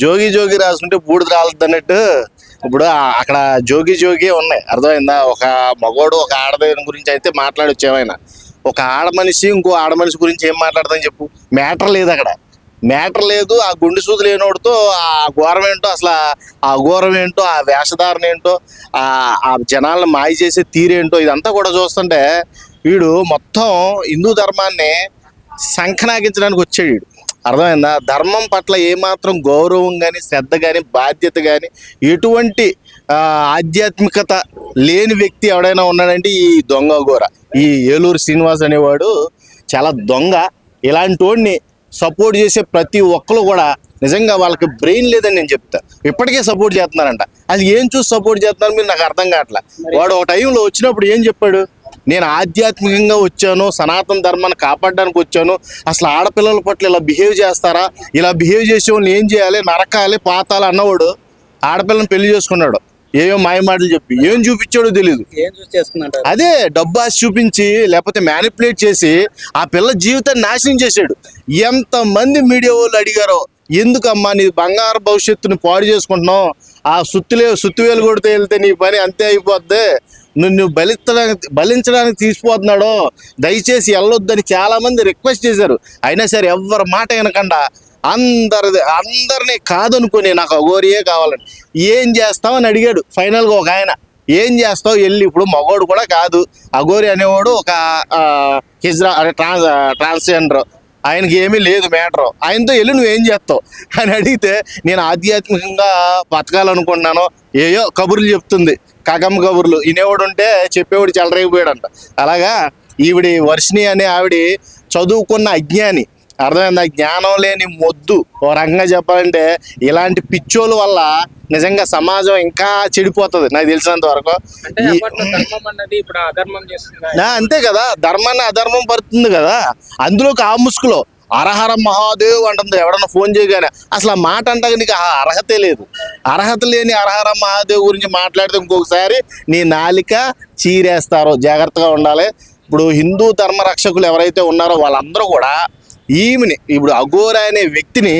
జోగి జోగి రాసుకుంటే బూడిద రాలద్దు అన్నట్టు ఇప్పుడు అక్కడ జోగి జోగి ఉన్నాయి, అర్థమైందా? ఒక మగోడు ఒక ఆడదాని గురించి అయితే మాట్లాడొచ్చు ఏమైనా, ఒక ఆడ మనిషి ఇంకో ఆడ మనిషి గురించి ఏం మాట్లాడదని చెప్పు. మ్యాటర్ లేదు అక్కడ, మ్యాటర్ లేదు. ఆ గుండె సూది లేనోడితో ఆ ఘోరం ఏంటో, అసలు ఆ ఘోరం ఏంటో, ఆ వేషధారణ ఏంటో, ఆ జనాలను మాయ చేసే తీరేంటో ఇదంతా కూడా చూస్తుంటే వీడు మొత్తం హిందూ ధర్మాన్ని సంఖనాగించడానికి వచ్చాడు వీడు, అర్థమైందా? ధర్మం పట్ల ఏమాత్రం గౌరవం కానీ శ్రద్ధ కానీ బాధ్యత కానీ ఎటువంటి ఆధ్యాత్మికత లేని వ్యక్తి ఎవడైనా ఉన్నాడంటే ఈ దొంగ ఘోర, ఈ ఏలూరు శ్రీనివాస్ అనేవాడు చాలా దొంగ. ఇలాంటి వాడిని సపోర్ట్ చేసే ప్రతి ఒక్కరు కూడా నిజంగా వాళ్ళకి బ్రెయిన్ లేదని నేను చెప్తా. ఇప్పటికే సపోర్ట్ చేస్తున్నారంట, అది ఏం చూసి సపోర్ట్ చేస్తున్నారు మీరు నాకు అర్థం కావట్లే. వాడు ఒక టైంలో వచ్చినప్పుడు ఏం చెప్పాడు, నేను ఆధ్యాత్మికంగా వచ్చాను, సనాతన ధర్మాన్ని కాపాడడానికి వచ్చాను, అసలు ఆడపిల్లల పట్ల ఇలా బిహేవ్ చేస్తారా, ఇలా బిహేవ్ చేసే వాళ్ళని ఏం చేయాలి, నరకాలి పాతాలి అన్నవాడు ఆడపిల్లని పెళ్లి చేసుకున్నాడు. ఏమో మాయ మాటలు చెప్పి ఏం చూపించాడో తెలీదు. అదే డబ్బు ఆశ చూపించి లేకపోతే మ్యానిపులేట్ చేసి ఆ పిల్ల జీవితాన్ని నాశనం చేశాడు. ఎంతమంది మీడియా వాళ్ళు అడిగారో, ఎందుకమ్మా నీ బంగారు భవిష్యత్తుని పాడు చేసుకుంటున్నావు, ఆ సుత్తివేలు కొడితే వెళ్తే నీ పని అంతే అయిపోద్ది, నువ్వు బలించడానికి తీసిపోతున్నాడో దయచేసి వెళ్ళొద్దని చాలా మంది రిక్వెస్ట్ చేశారు. అయినా సరే ఎవరి మాట వినకుండా అందరినీ కాదనుకుని నాకు అఘోరియే కావాలని ఏం చేస్తామని అడిగాడు. ఫైనల్గా ఒక ఆయన ఏం చేస్తావు వెళ్ళి, ఇప్పుడు మగోడు కూడా కాదు అఘోరి అనేవాడు, ఒక హిజ్రా అంటే ట్రాన్స్జెండర్, ఆయనకి ఏమీ లేదు మ్యాటర్, ఆయనతో వెళ్ళి నువ్వేం చేస్తావు అని అడిగితే నేను ఆధ్యాత్మికంగా బతకాలనుకుంటున్నాను, ఏయో కబుర్లు చెప్తుంది, కాకమ్మ కబుర్లు వినేవాడు ఉంటే చెప్పేవాడు చెలరేగిపోయాడంట. అలాగా ఈవిడి వర్షిణి అనే ఆవిడ చదువుకున్న అజ్ఞాని, అర్థమైంది? జ్ఞానం లేని మొద్దు. ఓ రకంగా చెప్పాలంటే ఇలాంటి పిచ్చోళ్ళ వల్ల నిజంగా సమాజం ఇంకా చెడిపోతుంది నాకు తెలిసినంత వరకు. అంతే కదా, ధర్మాన్ని అధర్మం పడుతుంది కదా. అందులోకి ఆ ముసుగులో హరహర మహాదేవ్ అంటుంది ఎవడన్నా ఫోన్ చేయగానే. అసలు ఆ మాట అంటాక నీకు అర్హతే లేదు. అర్హత లేని హరహర మహాదేవ్ గురించి మాట్లాడితే ఇంకొకసారి నీ నాలిక చీరేస్తారో, జాగ్రత్తగా ఉండాలి. ఇప్పుడు హిందూ ధర్మ రక్షకులు ఎవరైతే ఉన్నారో వాళ్ళందరూ కూడా ఈమెని, ఇప్పుడు అఘోర అనే వ్యక్తిని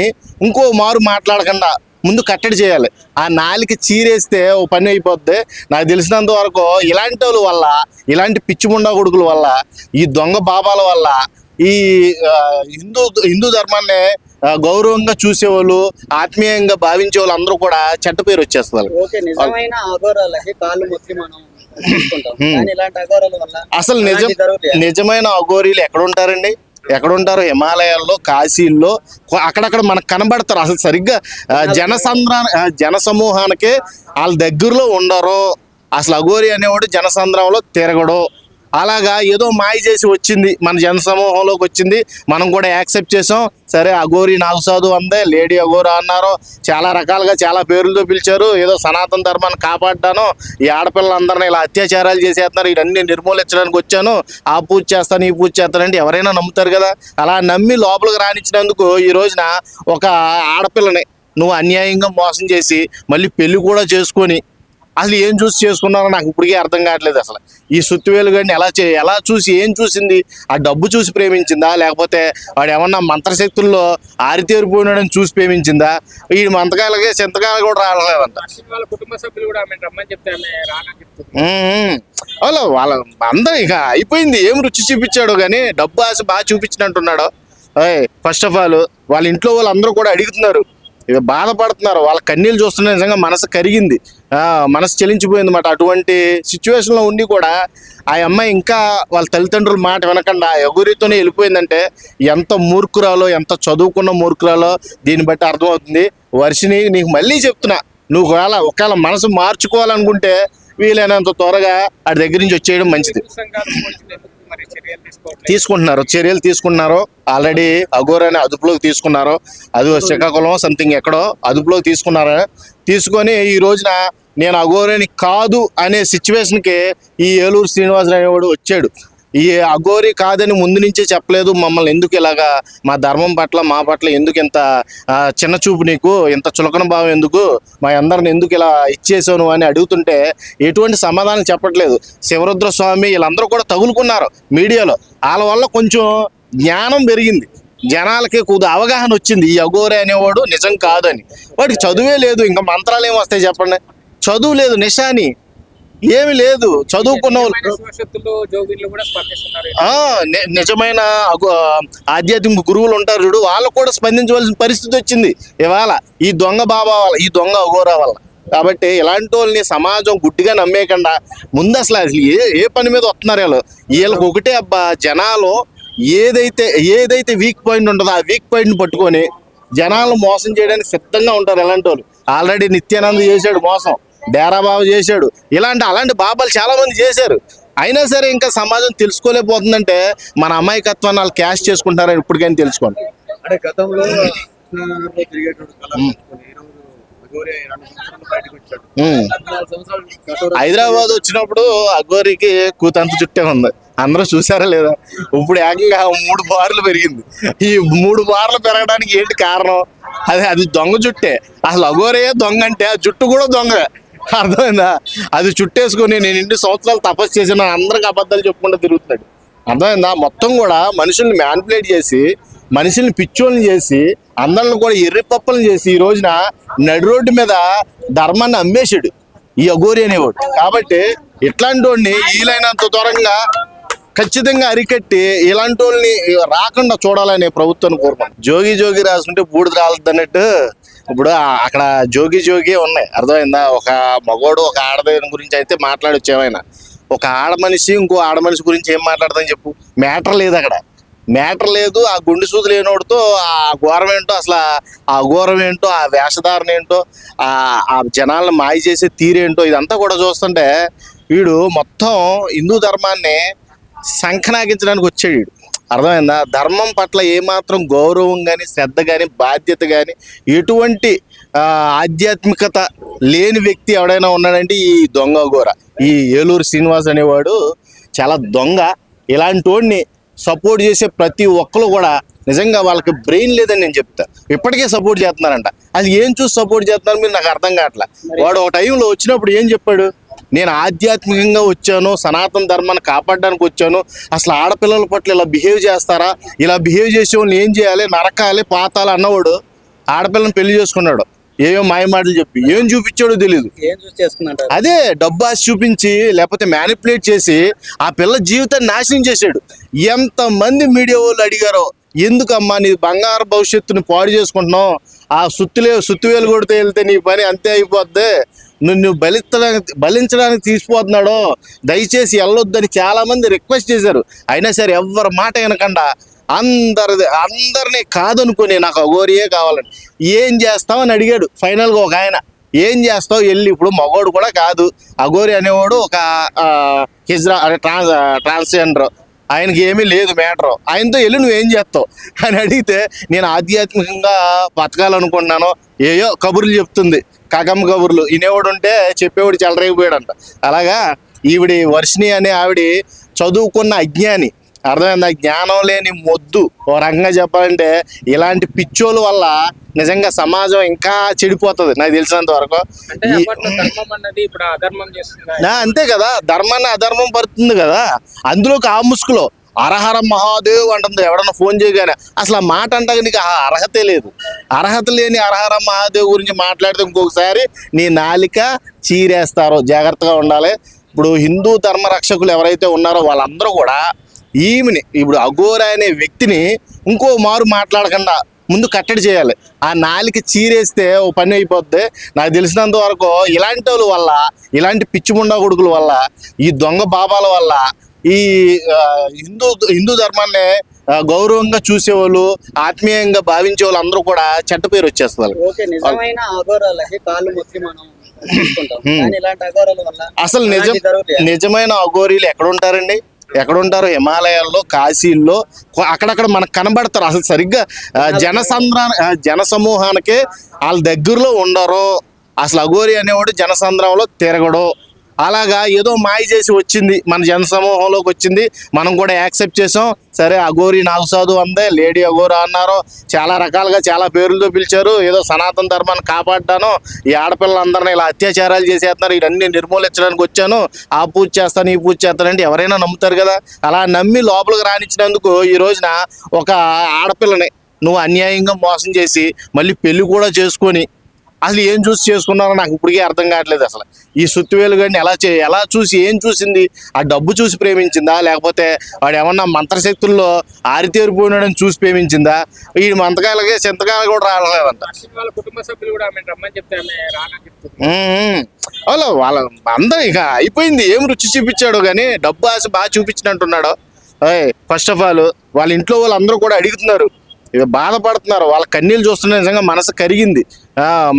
ఇంకో మారు మాట్లాడకుండా ముందు కట్టడి చేయాలి. ఆ నాలిక చీరేస్తే ఓ పని అయిపోద్ది. నాకు తెలిసినంత వరకు ఇలాంటి వాళ్ళ వల్ల, ఇలాంటి పిచ్చిముండా కొడుకుల వల్ల, ఈ దొంగ బాబాల వల్ల ఈ హిందూ ధర్మాన్ని గౌరవంగా చూసేవాళ్ళు, ఆత్మీయంగా భావించే వాళ్ళు అందరూ కూడా చెడ్డ పేరు వచ్చేస్తారు. అసలు నిజమైన అఘోరీలు ఎక్కడుంటారండి? ఎక్కడుంటారు? హిమాలయాల్లో, కాశీల్లో అక్కడక్కడ మనకు కనబడతారు. అసలు సరిగ్గా జనసమూహానికే వాళ్ళ దగ్గరలో ఉండరు. అసలు అఘోరి అనేవాడు జనసంద్రంలో తిరగడు. అలాగా ఏదో మాయ చేసి వచ్చింది, మన జనసమూహంలోకి వచ్చింది, మనం కూడా యాక్సెప్ట్ చేసాం. సరే అఘోరి నాగసాధు అందే, లేడీ అఘోర అన్నారు, చాలా రకాలుగా చాలా పేర్లతో పిలిచారు. ఏదో సనాతన ధర్మాన్ని కాపాడ్డాను, ఈ ఆడపిల్లలందరినీ ఇలా అత్యాచారాలు చేసేస్తున్నారు, ఇవన్నీ నిర్మూలించడానికి వచ్చాను, ఆ పూజ చేస్తాను ఈ పూజ చేస్తానంటే ఎవరైనా నమ్ముతారు కదా. అలా నమ్మి లోపలికి రానిచ్చినందుకు ఈ రోజున ఒక ఆడపిల్లని నువ్వు అన్యాయంగా మోసం చేసి మళ్ళీ పెళ్లి కూడా చేసుకొని అసలు ఏం చూసి చేసుకున్నారో నాకు ఇప్పటికే అర్థం కావట్లేదు. అసలు ఈ సుత్తివేలు గారిని ఎలా చూసి, ఏం చూసింది? ఆ డబ్బు చూసి ప్రేమించిందా, లేకపోతే వాడు ఏమన్నా మంత్రశక్తుల్లో ఆరితేరిపోయినాడని చూసి ప్రేమించిందా? ఈ మంతకాలకి చింతకాయలు కూడా రాలేదంట. వాళ్ళ అందరూ ఇక అయిపోయింది. ఏం రుచి చూపించాడు కానీ డబ్బు ఆశ బాగా చూపించినట్టున్నాడు. ఫస్ట్ ఆఫ్ ఆల్ వాళ్ళ ఇంట్లో వాళ్ళందరూ కూడా అడుగుతున్నారు, ఇక బాధపడుతున్నారు, వాళ్ళ కన్నీళ్ళు చూస్తున్న నిజంగా మనసు కరిగింది, మనసు చెలించిపోయింది అన్నమాట. అటువంటి సిచ్యువేషన్లో ఉండి కూడా ఆ అమ్మాయి ఇంకా వాళ్ళ తల్లిదండ్రుల మాట వినకుండా ఎగురితోనే వెళ్ళిపోయిందంటే ఎంత మూర్ఖురాలో, ఎంత చదువుకున్న మూర్ఖురాలో దీన్ని బట్టి అర్థమవుతుంది. వర్షిని, నీకు మళ్ళీ చెప్తున్నా, నువ్వు ఒకవేళ మనసు మార్చుకోవాలనుకుంటే వీలైనంత త్వరగా వాడి దగ్గర నుంచి వచ్చేయడం మంచిది. చర్యలు తీసుకుంటున్నారు. ఆల్రెడీ అఘోరాని అదుపులోకి తీసుకున్నారు. అది శ్రీకాకుళం సంథింగ్ ఎక్కడో అదుపులోకి తీసుకున్నారు. తీసుకొని ఈ రోజున నేను అఘోరాని కాదు అనే సిచ్యువేషన్కి ఈ ఏలూరు శ్రీనివాస్ అనేవాడు వచ్చాడు. ఈ అఘోరి కాదని ముందు నుంచే చెప్పలేదు, మమ్మల్ని ఎందుకు ఇలాగా మా ధర్మం పట్ల మా పట్ల ఎందుకు ఇంత చిన్న చూపు, నీకు ఇంత చులకన భావం ఎందుకు, మా అందరిని ఎందుకు ఇలా ఇచ్చేసాను అని అడుగుతుంటే ఎటువంటి సమాధానం చెప్పట్లేదు. శివరుద్ర స్వామి వీళ్ళందరూ కూడా తగులుకున్నారు మీడియాలో. వాళ్ళ వల్ల కొంచెం జ్ఞానం పెరిగింది. జనాలకి కొద్ది అవగాహన వచ్చింది ఈ అఘోరి అనేవాడు నిజం కాదని. వాడికి చదువే లేదు, ఇంకా మంత్రాలు ఏమి వస్తాయి చెప్పండి? చదువు లేదు, నిషాని ఏమి లేదు. చదువుకున్న నిజమైన ఆధ్యాత్మిక గురువులు ఉంటారు చూడు, వాళ్ళు కూడా స్పందించవలసిన పరిస్థితి వచ్చింది ఇవాళ ఈ దొంగ బాబా వల్ల, ఈ దొంగ అఘోరా వల్ల. కాబట్టి ఇలాంటి వాళ్ళని సమాజం గుడ్డిగా నమ్మేయకుండా ముందు అసలు ఏ పని మీద వస్తున్నారు వీళ్ళకి ఒకటే అబ్బా, జనాలు ఏదైతే వీక్ పాయింట్ ఉంటుందో ఆ వీక్ పాయింట్ని పట్టుకొని జనాలు మోసం చేయడానికి సిద్ధంగా ఉంటారు ఇలాంటి వాళ్ళు. ఆల్రెడీ నిత్యానంద చేశాడు మోసం, డేరా బాబు చేశాడు, అలాంటి బాబాలు చాలా మంది చేశారు. అయినా సరే ఇంకా సమాజం తెలుసుకోలేకపోతుందంటే మన అమాయకత్వాన్ని వాళ్ళు క్యాష్ చేసుకుంటారని ఇప్పటికైనా తెలుసుకోండి. అంటే గతంలో హైదరాబాద్ వచ్చినప్పుడు అఘోరికి కూతంత చుట్టే ఉంది, అందరూ చూసారా లేదా? ఇప్పుడు ఏకంగా 3 బార్లు పెరిగింది. ఈ 3 బార్లు పెరగడానికి ఏంటి కారణం? అది దొంగ చుట్టే. అసలు అఘోరే దొంగ అంటే ఆ జుట్టు కూడా దొంగ, అర్థమైందా? అది చుట్టేసుకొని నేను ఇన్ని సంవత్సరాలు తపస్సు చేసిన అందరికి అబద్ధాలు చెప్పుకుంటూ తిరుగుతున్నాడు, అర్థమైందా? మొత్తం కూడా మనుషుల్ని మ్యానిపులేట్ చేసి, మనుషుల్ని పిచ్చోళ్ళని చేసి, అందరిని కూడా ఎర్రిపప్పలను చేసి ఈ రోజున నడి రోడ్డు మీద ధర్మాన్ని అమ్మేశాడు ఈ అఘోరి అనేవాడు. కాబట్టి ఇట్లాంటి వాడిని వీలైనంత దూరంగా ఖచ్చితంగా అరికట్టి ఇలాంటి వాళ్ళని రాకుండా చూడాలని ప్రభుత్వాన్ని కోరుకుంటాం. జోగి రాసుకుంటే బూడిద రాలద్దు అన్నట్టు ఇప్పుడు అక్కడ జోగి ఉన్నాయి, అర్థమైందా? ఒక మగోడు ఒక ఆడదాని గురించి అయితే మాట్లాడొచ్చేమైనా, ఒక ఆడ మనిషి ఇంకో ఆడ మనిషి గురించి ఏం మాట్లాడదని చెప్పు? మ్యాటర్ లేదు, అక్కడ మ్యాటర్ లేదు. ఆ గుండె సూది లేనోడితో ఆ ఘోరం ఏంటో, అసలు ఆ ఘోరం ఏంటో, ఆ వేషధారణ ఏంటో, ఆ జనాలను మాయ చేసే తీరేంటో ఇదంతా కూడా చూస్తుంటే వీడు మొత్తం హిందూ ధర్మాన్ని సంకనాగించడానికి వచ్చాడు వీడు, అర్థమైందా? ధర్మం పట్ల ఏమాత్రం గౌరవం కానీ, శ్రద్ధ కానీ, బాధ్యత కానీ, ఎటువంటి ఆధ్యాత్మికత లేని వ్యక్తి ఎవడైనా ఉన్నాడంటే ఈ దొంగ అఘోర, ఈ ఏలూరు శ్రీనివాస్ అనేవాడు చాలా దొంగ. ఇలాంటి వాడిని సపోర్ట్ చేసే ప్రతి ఒక్కరు కూడా నిజంగా వాళ్ళకి బ్రెయిన్ లేదని నేను చెప్తా. ఇప్పటికే సపోర్ట్ చేస్తున్నారంట, అది ఏం చూసి సపోర్ట్ చేస్తున్నారు మీరు నాకు అర్థం కావట్లే. వాడు ఒక టైంలో వచ్చినప్పుడు ఏం చెప్పాడు? నేను ఆధ్యాత్మికంగా వచ్చాను, సనాతన ధర్మాన్ని కాపాడడానికి వచ్చాను, అసలు ఆడపిల్లల పట్ల ఇలా బిహేవ్ చేస్తారా, ఇలా బిహేవ్ చేసే వాళ్ళని ఏం చేయాలి, నరకాలి, పాతాలి అన్నవాడు ఆడపిల్లని పెళ్లి చేసుకున్నాడు. ఏమో మాయమాటలు చెప్పి ఏం చూపించాడో తెలీదు. అదే డబ్బు ఆశ చూపించి లేకపోతే మ్యానిపులేట్ చేసి ఆ పిల్ల జీవితాన్ని నాశనం చేశాడు. ఎంతమంది మీడియా వాళ్ళు అడిగారో, ఎందుకమ్మా నీ బంగారు భవిష్యత్తుని పాడు చేసుకుంటున్నావు, ఆ సుత్తివేలు కొడితే వెళ్తే నీ పని అంతే అయిపోద్ది, నువ్వు బలించడానికి తీసిపోతున్నాడో, దయచేసి వెళ్ళొద్దని చాలా మంది రిక్వెస్ట్ చేశారు. అయినా సరే ఎవరి మాట వినకుండా అందరినీ కాదనుకుని నాకు అఘోరియే కావాలని ఏం చేస్తామని అడిగాడు. ఫైనల్గా ఒక ఆయన ఏం చేస్తావు వెళ్ళి, ఇప్పుడు మగోడు కూడా కాదు అఘోరి అనేవాడు, ఒక హిజ్రా అనే ట్రాన్స్జెండర్, ఆయనకి ఏమీ లేదు మ్యాటర్, ఆయనతో వెళ్ళి నువ్వేం చేస్తావు అని అడిగితే నేను ఆధ్యాత్మికంగా బతకాలనుకుంటున్నాను, ఏయో కబుర్లు చెప్తుంది, కాకమ్మ కబుర్లు వినేవాడు ఉంటే చెప్పేవాడు చెలరేగిపోయాడంట. అలాగా ఈవిడి వర్షిణి అనే ఆవిడ చదువుకున్న అజ్ఞాని, అర్థమైందా? జ్ఞానం లేని మొద్దు. ఓ రకంగా చెప్పాలంటే ఇలాంటి పిచ్చోళ్ళ వల్ల నిజంగా సమాజం ఇంకా చెడిపోతుంది నాకు తెలిసినంత వరకు. అంతే కదా, ధర్మాన్ని అధర్మం పడుతుంది కదా. అందులోకి ఆ ముసుగులో హరహర మహాదేవ్ అంటుంది ఎవడన్నా ఫోన్ చేయగానే. అసలు ఆ మాట అంటాక నీకు అర్హతే లేదు. అర్హత లేని హరహర మహాదేవ్ గురించి మాట్లాడితే ఇంకొకసారి నీ నాలిక చీరేస్తారో, జాగ్రత్తగా ఉండాలి. ఇప్పుడు హిందూ ధర్మ రక్షకులు ఎవరైతే ఉన్నారో వాళ్ళందరూ కూడా ఈమెని, ఇప్పుడు అఘోరా అనే వ్యక్తిని ఇంకో మారు మాట్లాడకుండా ముందు కట్టడి చేయాలి. ఆ నాలికి చీరేస్తే ఓ పని అయిపోద్ది. నాకు తెలిసినంత వరకు ఇలాంటి వాళ్ళ వల్ల, ఇలాంటి పిచ్చిముండా కొడుకుల వల్ల, ఈ దొంగ బాబాల వల్ల ఈ హిందూ ధర్మాన్ని గౌరవంగా చూసేవాళ్ళు, ఆత్మీయంగా భావించే వాళ్ళు అందరూ కూడా చెడ్డ పేరు వచ్చేస్తారు. అసలు నిజమైన అఘోరీలు ఎక్కడుంటారండి? ఎక్కడుంటారు? హిమాలయాల్లో, కాశీల్లో అక్కడక్కడ మనకు కనబడతారు. అసలు సరిగ్గా జన సమూహానికే వాళ్ళ దగ్గరలో ఉండరు. అసలు అఘోరి అనేవాడు జనసంద్రంలో తిరగడు, అలాగా ఏదో మాయ చేసి వచ్చింది, మన జనసమూహంలోకి వచ్చింది, మనం కూడా యాక్సెప్ట్ చేసాం. సరే అఘోరి నాగసాధు అందే, లేడీ అఘోరా అన్నారు, చాలా రకాలుగా చాలా పేర్లతో పిలిచారు. ఏదో సనాతన ధర్మాన్ని కాపాడ్డాను, ఈ ఆడపిల్లలందరినీ ఇలా అత్యాచారాలు చేసేస్తున్నారు, ఇవన్నీ నిర్మూలించడానికి వచ్చాను, ఆ పూజ చేస్తాను ఈ పూజ చేస్తానంటే ఎవరైనా నమ్ముతారు కదా. అలా నమ్మి లోపలికి రానిచ్చినందుకు ఈ రోజున ఒక ఆడపిల్లని నువ్వు అన్యాయంగా మోసం చేసి మళ్ళీ పెళ్లి కూడా చేసుకొని అసలు ఏం చూసి చేసుకున్నారో నాకు ఇప్పటికే అర్థం కావట్లేదు. అసలు ఈ సుత్తివేలు గారిని ఎలా చూసి ఏం చూసింది? ఆ డబ్బు చూసి ప్రేమించిందా, లేకపోతే వాడు ఏమన్నా మంత్రశక్తుల్లో ఆరితేరిపోయినాడని చూసి ప్రేమించిందా? ఈ మంతకాయలకి చింతకాయలు కూడా రాలేదంట. వాళ్ళ కుటుంబ సభ్యులు కూడా ఆమె రమ్మని చెప్తే ఆమె రానని చెప్తుంది. వాళ్ళ అందరూ ఇక అయిపోయింది. ఏం రుచి చూపించాడు కానీ డబ్బు ఆశ బాగా చూపించినట్టున్నాడు. ఫస్ట్ ఆఫ్ ఆల్ వాళ్ళ ఇంట్లో వాళ్ళందరూ కూడా అడుగుతున్నారు, ఇక బాధపడుతున్నారు, వాళ్ళ కన్నీళ్ళు చూస్తున్నా నిజంగా మనసు కరిగింది,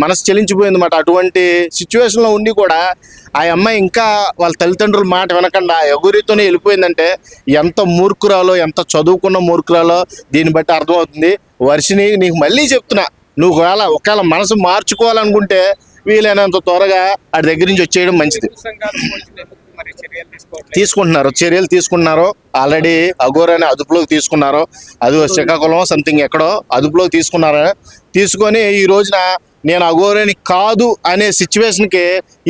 మనసు చెలించిపోయింది అన్నమాట. అటువంటి సిచ్యువేషన్లో ఉండి కూడా ఆ అమ్మాయి ఇంకా వాళ్ళ తల్లిదండ్రుల మాట వినకుండా ఎగురితోనే వెళ్ళిపోయిందంటే ఎంత మూర్ఖురాలో, ఎంత చదువుకున్న మూర్ఖురాలో దీన్ని బట్టి అర్థమవుతుంది. వర్షిని, నీకు మళ్ళీ చెప్తున్నా, నువ్వు ఒకవేళ మనసు మార్చుకోవాలనుకుంటే వీలైనంత త్వరగా వాడి దగ్గర నుంచి వచ్చేయడం మంచిది. చర్యలు తీసుకుంటున్నారు. ఆల్రెడీ అఘోరాని అదుపులోకి తీసుకున్నారు. అది శ్రీకాకుళం సంథింగ్ ఎక్కడో అదుపులోకి తీసుకొని ఈ రోజున నేను అఘోరాని కాదు అనే సిచ్యువేషన్కి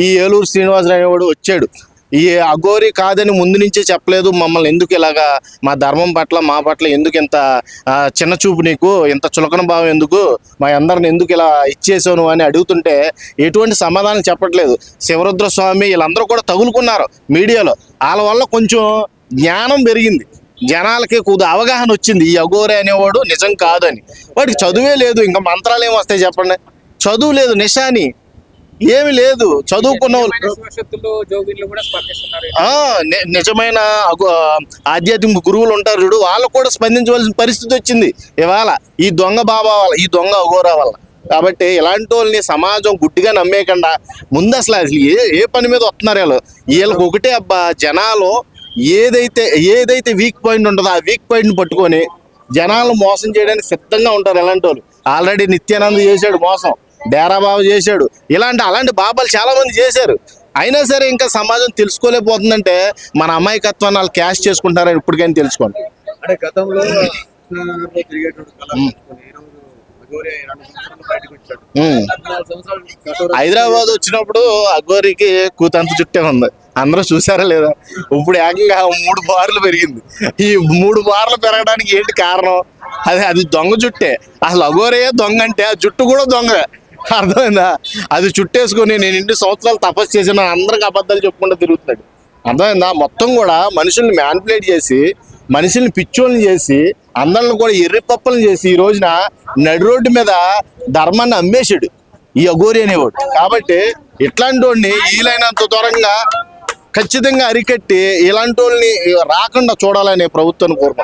ఈ ఏలూరు శ్రీనివాసరావు అనేవాడు వచ్చాడు. ఈ అఘోరి కాదని ముందు నుంచే చెప్పలేదు, మమ్మల్ని ఎందుకు ఇలాగా మా ధర్మం పట్ల మా పట్ల ఎందుకు ఇంత చిన్న చూపు, నీకు ఇంత చులకన భావం ఎందుకు, మా అందరిని ఎందుకు ఇలా ఇచ్చేసాను అని అడుగుతుంటే ఎటువంటి సమాధానం చెప్పట్లేదు. శివరుద్ర స్వామి వీళ్ళందరూ కూడా తగులుకున్నారు మీడియాలో. వాళ్ళ వల్ల కొంచెం జ్ఞానం పెరిగింది, జనాలకి కొద్దిగా అవగాహన వచ్చింది, ఈ అఘోరి అనేవాడు నిజం కాదని. వాడికి చదువే లేదు, ఇంకా మంత్రాలు ఏమి వస్తాయి చెప్పండి? చదువు లేదు, నిశాని ఏమి లేదు. చదువుకున్న నిజమైన ఆధ్యాత్మిక గురువులు ఉంటారు చూడు, వాళ్ళకు కూడా స్పందించవలసిన పరిస్థితి వచ్చింది ఇవాళ ఈ దొంగ బాబా వల్ల, ఈ దొంగ అఘోరా వల్ల. కాబట్టి ఇలాంటి వాళ్ళని సమాజం గుడ్డిగా నమ్మేయకుండా ముందు అసలు ఏ పని మీద వస్తున్నారు వీళ్ళకి ఒకటే అబ్బా, జనాలు ఏదైతే వీక్ పాయింట్ ఉంటుందో ఆ వీక్ పాయింట్ని పట్టుకొని జనాలను మోసం చేయడానికి సిద్ధంగా ఉంటారు ఇలాంటి వాళ్ళు. ఆల్రెడీ నిత్యానంద చేశాడు మోసం, డేరాబాబు చేశాడు, అలాంటి బాబాలు చాలా మంది చేశారు. అయినా సరే ఇంకా సమాజం తెలుసుకోలేకపోతుందంటే మన అమాయకత్వాన్ని వాళ్ళు క్యాష్ చేసుకుంటారని ఇప్పటికైనా తెలుసుకోండి. అంటే గతంలో హైదరాబాద్ వచ్చినప్పుడు అఘోరికి కూతంత చుట్టే ఉంది, అందరూ చూసారా లేదా? ఇప్పుడు ఏకంగా 3 బార్లు పెరిగింది. ఈ 3 బార్లు పెరగడానికి ఏంటి కారణం? అది దొంగ జుట్టే. అసలు అఘోరే దొంగ అంటే ఆ జుట్టు కూడా దొంగ, అర్థమైందా? అది చుట్టేసుకొని నేను ఇన్ని సంవత్సరాలు తపస్సు చేసిన అందరికి అబద్ధాలు చెప్పుకుంటూ తిరుగుతున్నాడు, అర్థమైందా? మొత్తం కూడా మనుషుల్ని మ్యానిపులేట్ చేసి, మనుషుల్ని పిచ్చోళ్ళని చేసి, అందరిని కూడా ఎర్రిపప్పలను చేసి ఈ రోజున నడి రోడ్డు మీద ధర్మాన్ని అమ్మేశాడు ఈ అఘోరి అనేవాడు. కాబట్టి ఇట్లాంటి వాడిని వీలైనంత దూరంగా ఖచ్చితంగా అరికట్టి ఇలాంటి వాళ్ళని రాకుండా చూడాలనే ప్రభుత్వాన్ని కోరుకుంటున్నాను.